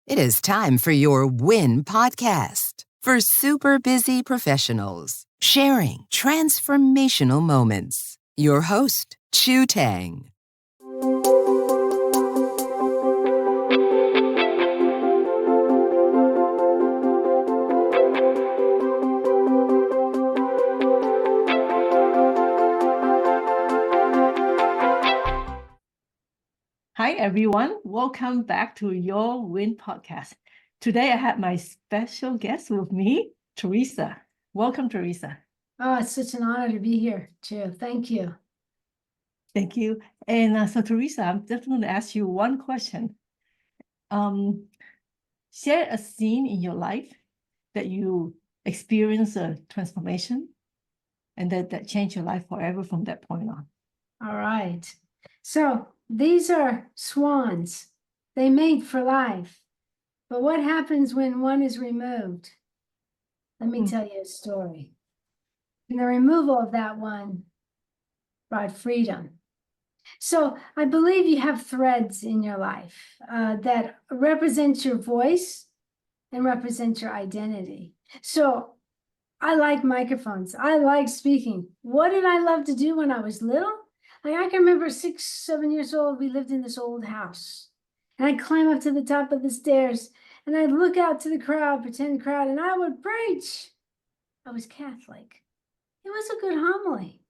It is time for your WIN podcast for super busy professionals sharing transformational moments. Your host, Chu Tang. Hi, everyone. Welcome back to your WIN podcast. Today, I have my special guest with me, Theresa. Welcome, Theresa. Oh, it's such an honor to be here, too. Thank you. Thank you. And so, Theresa, I'm just going to ask you one question. Share a scene in your life that you experienced a transformation and that changed your life forever from that point on. All right. So these are swans. They mate for life. But what happens when one is removed? Let me tell you a story. And the removal of that one brought freedom. So I believe you have threads in your life that represent your voice and represent your identity. So I like microphones. I like speaking. What did I love to do when I was little? Like I can remember 6, 7 years old, we lived in this old house. And I'd climb up to the top of the stairs and I'd look out to the crowd, pretend crowd, and I would preach. I was Catholic. It was a good homily.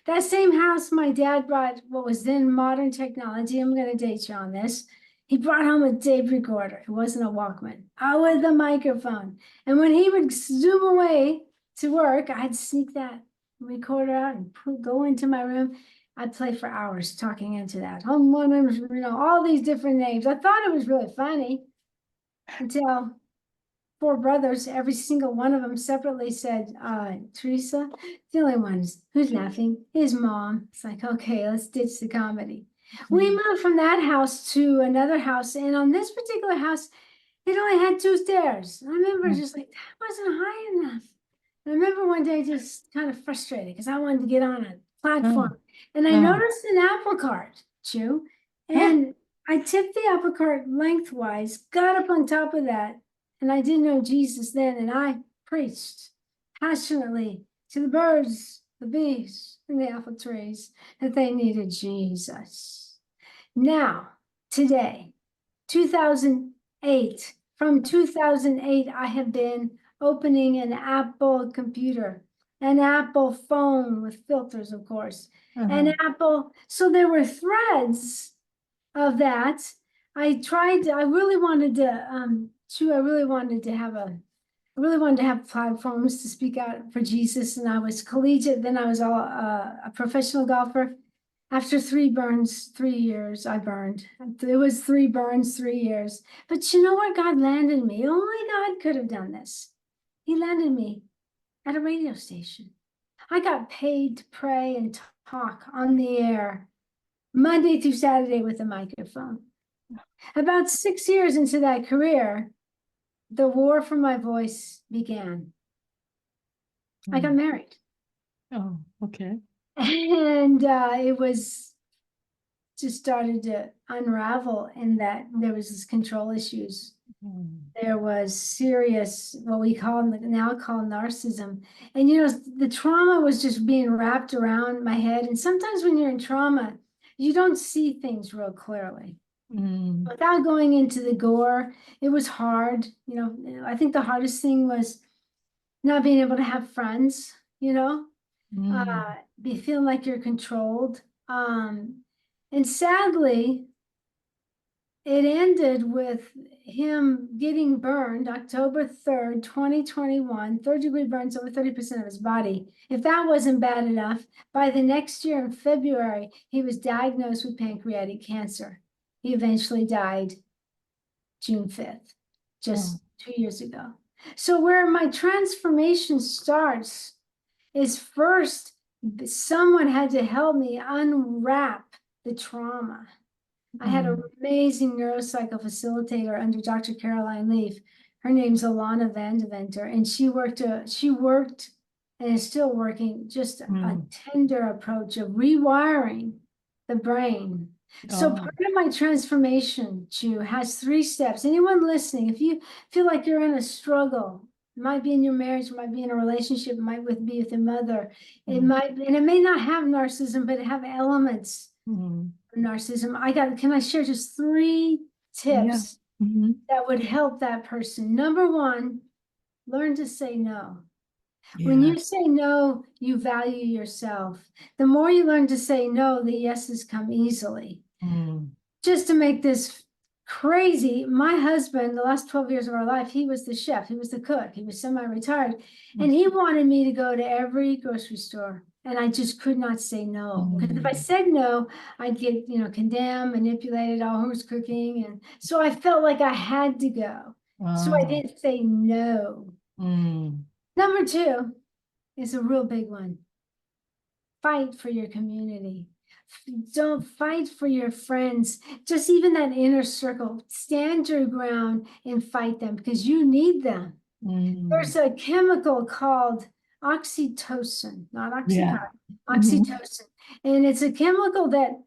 That same house, my dad brought what was then modern technology. I'm going to date you on this. He brought home a tape recorder. It wasn't a Walkman. With a microphone. And when he would zoom away to work, I'd sneak that recorder out and go into my room. I'd play for hours talking into that. All these different names. I thought it was really funny until 4 brothers, every single one of them separately said, Theresa, the only one who's laughing is Mom. It's like, okay, let's ditch the comedy. We moved from that house to another house. And on this particular house, it only had 2 stairs. I remember just like, that wasn't high enough. I remember one day just kind of frustrated because I wanted to get on a platform. And I noticed an apple cart, Chu. And I tipped the apple cart lengthwise, got up on top of that. And I didn't know Jesus then. And I preached passionately to the birds, the bees, and the apple trees that they needed Jesus. Now, today, 2008, from 2008, I have been opening an Apple computer, an Apple phone with filters, of course, an Apple. So there were threads of that. I really wanted to have platforms to speak out for Jesus. And I was collegiate. Then I was a professional golfer. After 3 burns, 3 years, I burned. It was 3 burns, 3 years. But you know where God landed me? Only God could have done this. He landed me at a radio station. I got paid to pray and talk on the air Monday through Saturday with a microphone. About 6 years into that career, the war for my voice began. I got married. Oh, okay. And it was just started to unravel in that there was this control issues. There was serious, what we now call narcissism. And, the trauma was just being wrapped around my head. And sometimes when you're in trauma, you don't see things real clearly. Without going into the gore, it was hard. I think the hardest thing was not being able to have friends, be feeling like you're controlled. And sadly, it ended with him getting burned October 3rd, 2021, 3rd-degree burns over 30% of his body. If that wasn't bad enough, by the next year in February, he was diagnosed with pancreatic cancer. He eventually died June 5th, just 2 years ago. So where my transformation starts is first, someone had to help me unwrap the trauma. I had an amazing neuropsycho facilitator under Dr. Caroline Leaf. Her name's Alana Vandeventer, and she worked and is still working just a tender approach of rewiring the brain So Oh. part of my transformation, Chu, has 3 steps. Anyone listening, if you feel like you're in a struggle, it might be in your marriage, it might be in a relationship, it might be with your mother, it might, and it may not have narcissism, but it have elements Mm. of narcissism. Can I share just 3 Yeah. tips that would help that person? Number 1, learn to say no. When Yeah. you say no, you value yourself. The more you learn to say no, the yeses come easily. Mm. Just to make this crazy, my husband, the last 12 years of our life, he was the chef, he was the cook, he was semi-retired, and he wanted me to go to every grocery store, and I just could not say no. Because if I said no, I'd get, condemned, manipulated, oh, who's cooking? And so I felt like I had to go. So I didn't say no. Number 2 is a real big one. Fight for your community. Don't fight for your friends, just even that inner circle. Stand your ground and fight them because you need them. There's a chemical called oxytocin, not oxycontin, oxytocin. And it's a chemical that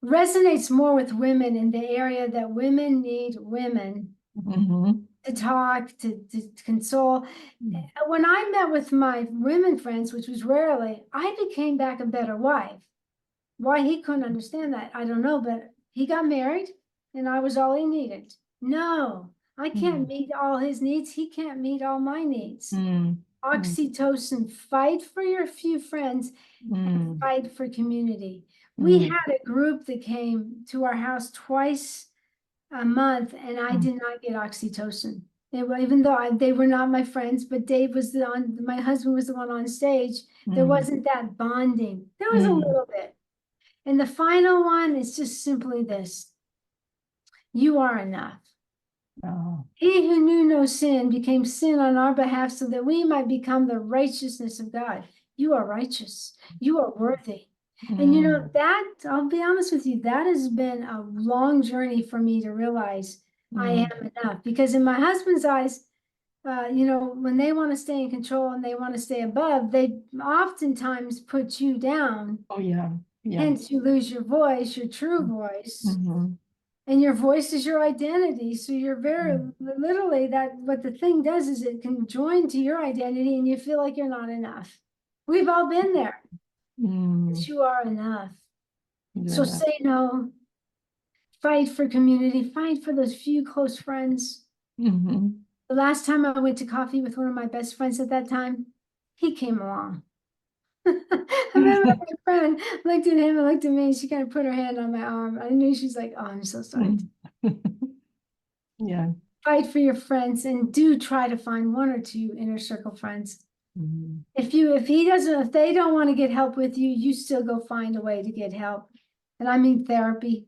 resonates more with women in the area that women need women to talk, to console. When I met with my women friends, which was rarely, I became back a better wife. Why he couldn't understand that, I don't know, but he got married and I was all he needed. No, I can't meet all his needs. He can't meet all my needs. Oxytocin, fight for your few friends, and fight for community. We had a group that came to our house twice a month, and I did not get oxytocin. Even though they were not my friends, but Dave was my husband was the one on stage. There wasn't that bonding. There was a little bit. And the final one is just simply this: you are enough. He who knew no sin became sin on our behalf so that we might become the righteousness of God. You are righteous. You are worthy. And that, I'll be honest with you, that has been a long journey for me to realize I am enough. Because in my husband's eyes, when they want to stay in control and they want to stay above, they oftentimes put you down. Oh, yeah. Hence, you lose your voice, your true voice. And your voice is your identity. So you're very literally what the thing does is it can join to your identity and you feel like you're not enough. We've all been there. But you are enough. So say no. Fight for community. Fight for those few close friends. The last time I went to coffee with one of my best friends at that time, he came along. I remember my friend looked at him and looked at me, and she kind of put her hand on my arm. I knew she's like, oh, I'm so sorry. Yeah. Fight for your friends and do try to find 1 or 2 inner circle friends. If they don't want to get help with you, you still go find a way to get help. And I mean therapy.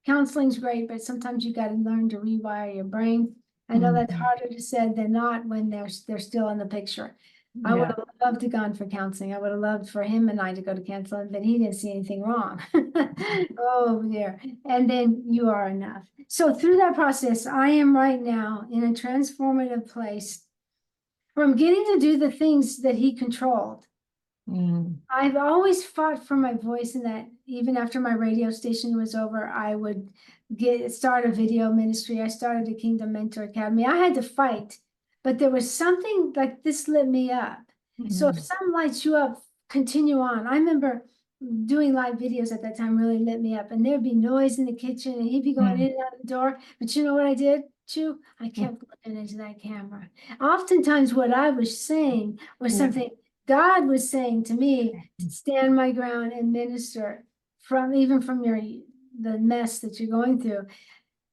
Counseling's great, but sometimes you got to learn to rewire your brain. I know that's harder to say than not when they're still in the picture. I would have loved to gone for counseling. I would have loved for him and I to go to counseling, but he didn't see anything wrong. Oh, dear. And then you are enough. So through that process, I am right now in a transformative place where I'm getting to do the things that he controlled. I've always fought for my voice, and that even after my radio station was over, I would start a video ministry. I started a Kingdom Mentor Academy. I had to fight, but there was something like this lit me up. So if something lights you up, continue on. I remember doing live videos at that time really lit me up, and there'd be noise in the kitchen and he'd be going in and out the door. But you know what I did, Chu? I kept looking into that camera. Oftentimes what I was saying was something God was saying to me to stand my ground and minister from the mess that you're going through.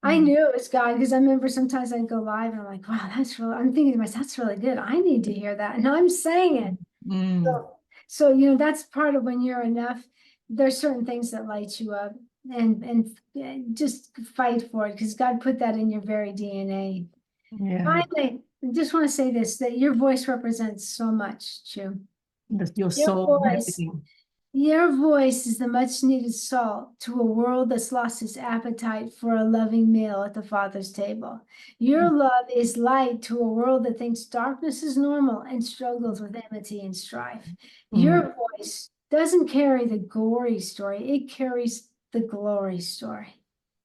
I knew it was God because I remember sometimes I'd go live and I'm like, wow, I'm thinking to myself, that's really good. I need to hear that. And I'm saying it. So that's part of when you're enough. There's certain things that light you up and just fight for it because God put that in your very DNA. Finally, I just want to say this, that your voice represents so much, Chu. Your soul, Your voice is the much needed salt to a world that's lost its appetite for a loving meal at the Father's table. Your love is light to a world that thinks darkness is normal and struggles with enmity and strife. Your voice doesn't carry the gory story. It carries the glory story.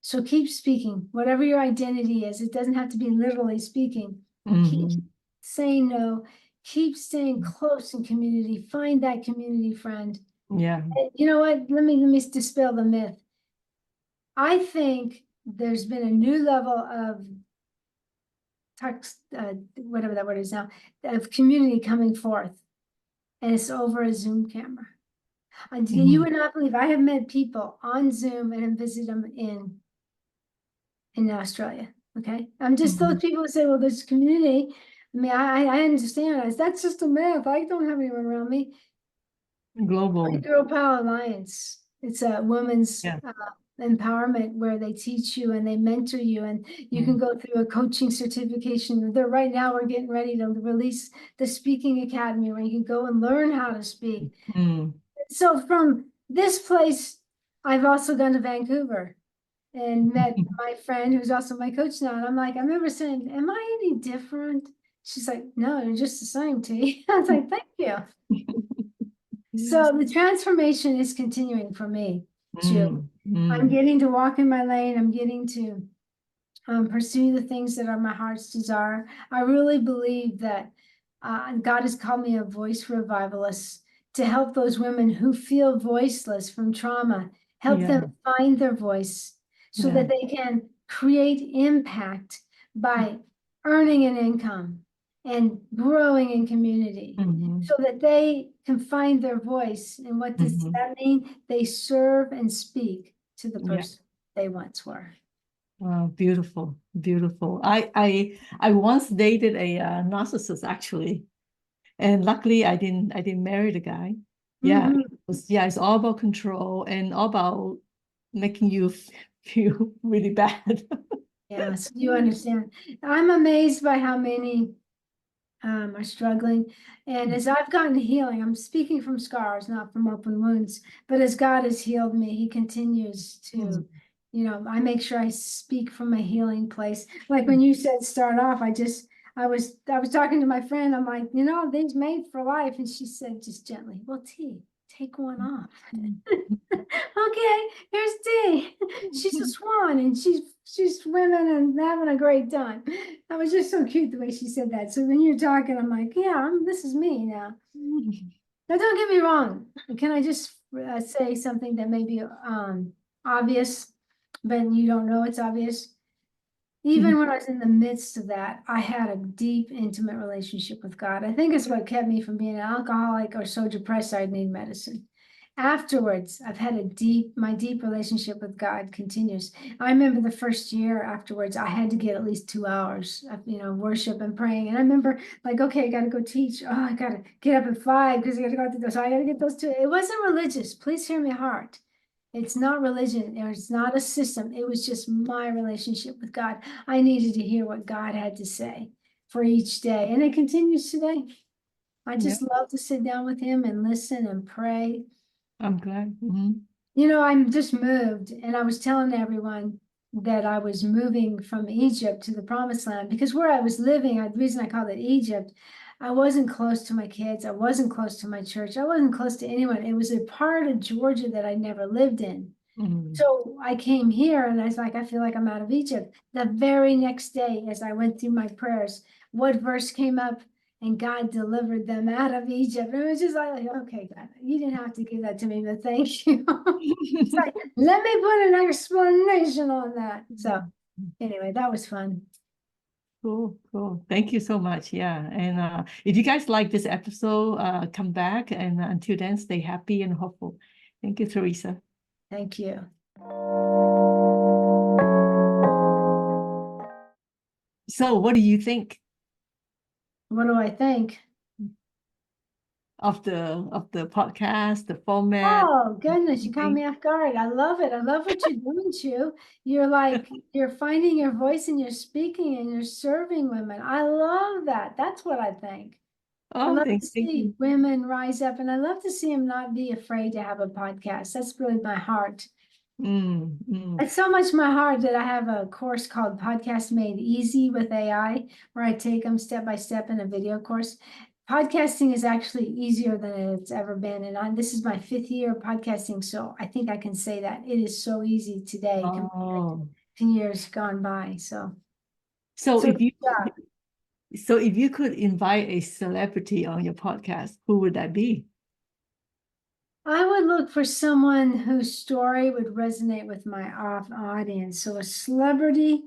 So keep speaking, whatever your identity is. It doesn't have to be literally speaking. Keep saying no, keep staying close in community, find that community friend. Yeah. And you know what? Let me dispel the myth. I think there's been a new level of whatever that word is now, of community coming forth, and it's over a Zoom camera. And you would not believe, I have met people on Zoom and visited them in Australia. Okay, I'm just those people who say, well, there's community. I mean, I understand. That's just a myth. I don't have anyone around me. Global. Girl Power Alliance. It's a women's Yeah. empowerment where they teach you and they mentor you, and you can go through a coaching certification. There right now we're getting ready to release the speaking academy where you can go and learn how to speak. So from this place, I've also gone to Vancouver and met my friend who's also my coach now. And I'm like, I remember saying, am I any different? She's like, no, you're just the same, T. I was like, thank you. So the transformation is continuing for me too. I'm getting to walk in my lane. I'm getting to pursue the things that are my heart's desire. I really believe that God has called me a voice revivalist to help those women who feel voiceless from trauma, help them find their voice so that they can create impact by earning an income and growing in community so that they can find their voice. And what does that mean? They serve and speak to the person they once were. Wow, beautiful, beautiful. I once dated a narcissist actually, and luckily I didn't marry the guy. Yeah, it's all about control and all about making you feel really bad. Yes, you understand. I'm amazed by how many are struggling. And as I've gotten healing, I'm speaking from scars, not from open wounds, but as God has healed me, he continues to, I make sure I speak from a healing place. Like when you said start off, I was talking to my friend. I'm like, these made for life. And she said, just gently, well, T, take one off. Okay, here's T. She's a swan and she's swimming and having a great time. That was just so cute the way she said that. So when you're talking, I'm like, yeah, this is me now. Now, don't get me wrong. Can I just say something that may be obvious, but you don't know it's obvious? Even when I was in the midst of that, I had a deep, intimate relationship with God. I think it's what kept me from being an alcoholic or so depressed I'd need medicine. Afterwards, I've had my deep relationship with God continues. I remember the first year afterwards, I had to get at least 2 hours of, worship and praying. And I remember like, okay, I got to go teach. Oh, I got to get up at 5 because I got to go out the door. So I got to get those 2. It wasn't religious. Please hear me heart. It's not religion. It's not a system. It was just my relationship with God. I needed to hear what God had to say for each day. And it continues today. I just love to sit down with him and listen and pray. I'm glad. I'm just moved. And I was telling everyone that I was moving from Egypt to the promised land because where I was living, the reason I called it Egypt, I wasn't close to my kids. I wasn't close to my church. I wasn't close to anyone. It was a part of Georgia that I never lived in. So I came here and I was like, I feel like I'm out of Egypt. The very next day, as I went through my prayers, what verse came up? And God delivered them out of Egypt. And it was just like, okay, God, you didn't have to give that to me, but thank you. It's like, let me put an explanation on that. So anyway, that was fun. Cool. Thank you so much. Yeah. And if you guys like this episode, come back. And until then, stay happy and hopeful. Thank you, Theresa. Thank you. So what do you think What do I think? of the podcast, the format? Oh, goodness, you caught me off guard. I love it. I love what you're doing, Chu. You're finding your voice and you're speaking and you're serving women. I love that. That's what I think. I love to see women rise up, and I love to see them not be afraid to have a podcast. That's really my heart. It's so much my heart that I have a course called Podcast Made Easy with AI, where I take them step by step in a video course. podcasting is actually easier than it's ever been. And this is my 5th year of podcasting, so I think I can say that it is so easy today compared to years gone by. So if you yeah. if you could invite a celebrity on your podcast, who would that be? I would look for someone whose story would resonate with my audience. So a celebrity,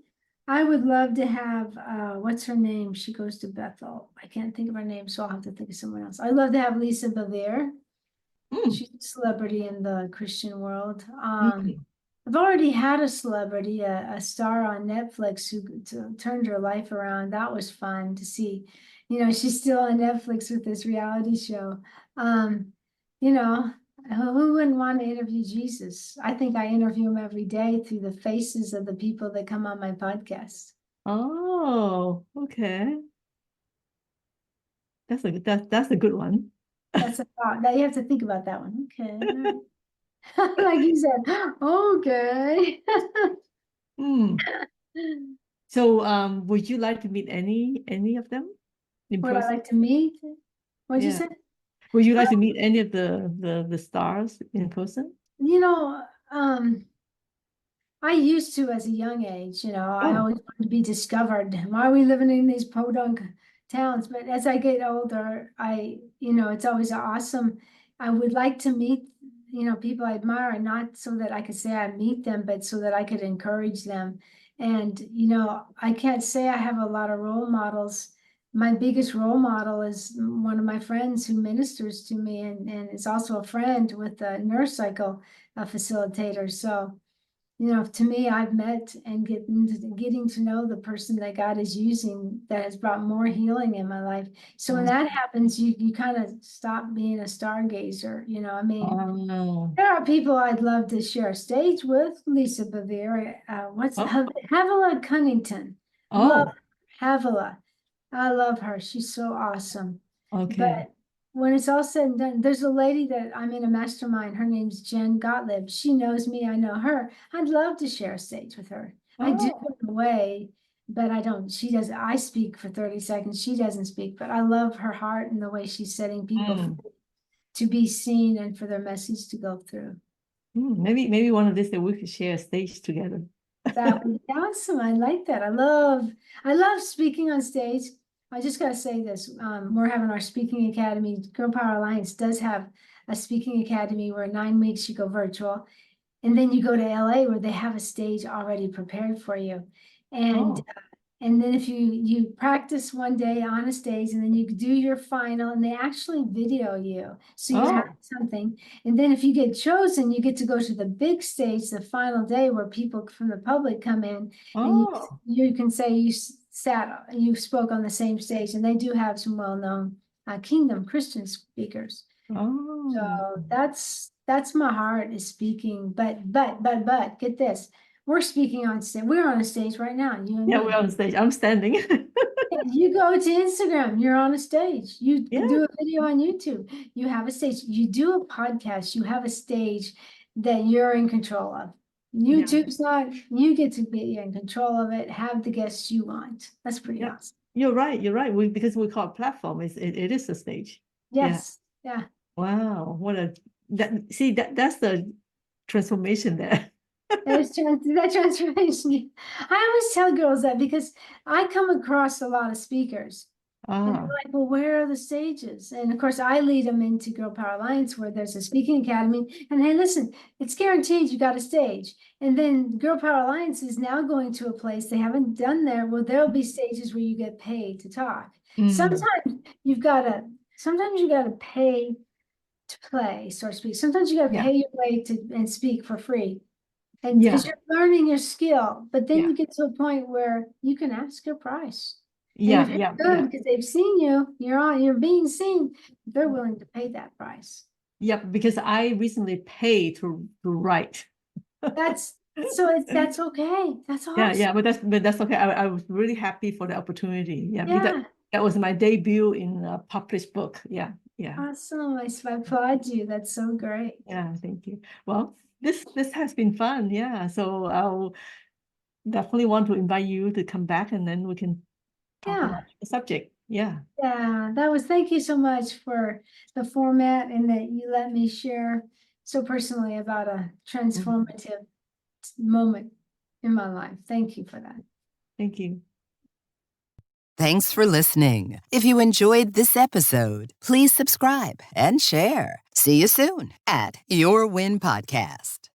I would love to have, what's her name? She goes to Bethel. I can't think of her name, so I'll have to think of someone else. I'd love to have Lisa Bevere. She's a celebrity in the Christian world. I've already had a celebrity, a star on Netflix who turned her life around. That was fun to see. She's still on Netflix with this reality show. Who wouldn't want to interview Jesus? I think I interview him every day through the faces of the people that come on my podcast. Oh, okay. That's a good one. That's a thought. Now you have to think about that one. Okay. Like you said, okay. So, would you like to meet any of them in Would I person? like to meet? What'd you say? Would you like to meet any of the stars in person? I used to as a young age, I always wanted to be discovered. Why are we living in these podunk towns? But as I get older, it's always awesome. I would like to meet, people I admire, not so that I could say I meet them, but so that I could encourage them. And, I can't say I have a lot of role models. My biggest role model is one of my friends who ministers to me and is also a friend with a neurocycle facilitator. So, to me, I've met and getting to know the person that God is using that has brought more healing in my life. So when that happens, you kind of stop being a stargazer. There are people I'd love to share stage with. Lisa Bevere, Havilah Cunnington. Love Havilah. I love her. She's so awesome. Okay. But when it's all said and done, there's a lady that I'm in a mastermind. Her name's Jen Gottlieb. She knows me. I know her. I'd love to share a stage with her. I do in a way, but I don't. She does. I speak for 30 seconds. She doesn't speak, but I love her heart and the way she's setting people free to be seen and for their message to go through. Maybe one of these that we could share a stage together. That would be awesome. I like that. I love speaking on stage. I just gotta say this. We're having our speaking academy. Girl Power Alliance does have a speaking academy where 9 weeks you go virtual, and then you go to LA where they have a stage already prepared for you. And then if you practice one day on a stage and then you do your final and they actually video you. So you have something. And then if you get chosen, you get to go to the big stage, the final day where people from the public come in and you can say you spoke on the same stage, and they do have some well-known kingdom Christian speakers. So that's my heart is speaking, but get this. We're speaking on stage. We're on a stage right now. You and me. We're on stage. I'm standing. You go to Instagram, you're on a stage. You do a video on YouTube, you have a stage. You do a podcast, you have a stage that you're in control of. YouTube's not, you get to be in control of it, have the guests you want. That's pretty awesome. You're right. Because we call it platform, it is a stage. Yes. Yeah. Wow. That's the transformation there. There's that transformation. I always tell girls that because I come across a lot of speakers. And they're like, well, where are the stages? And of course, I lead them into Girl Power Alliance where there's a speaking academy. And hey, listen, it's guaranteed you got a stage. And then Girl Power Alliance is now going to a place they haven't done there where there'll be stages where you get paid to talk. Sometimes you got to pay to play, so to speak. Sometimes you got to pay your way and speak for free. And because you're learning your skill, but then you get to a point where you can ask your price. Good because they've seen you. You're being seen. They're willing to pay that price. Because I recently paid to write. That's okay. That's awesome. But that's okay. I was really happy for the opportunity. That was my debut in a published book. Awesome. I applaud you. That's so great. Yeah, thank you. Well, this has been fun. So I'll definitely want to invite you to come back and then we can talk about the subject. Yeah. Yeah, thank you so much for the format and that you let me share so personally about a transformative moment in my life. Thank you for that. Thank you. Thanks for listening. If you enjoyed this episode, please subscribe and share. See you soon at Your Win Podcast.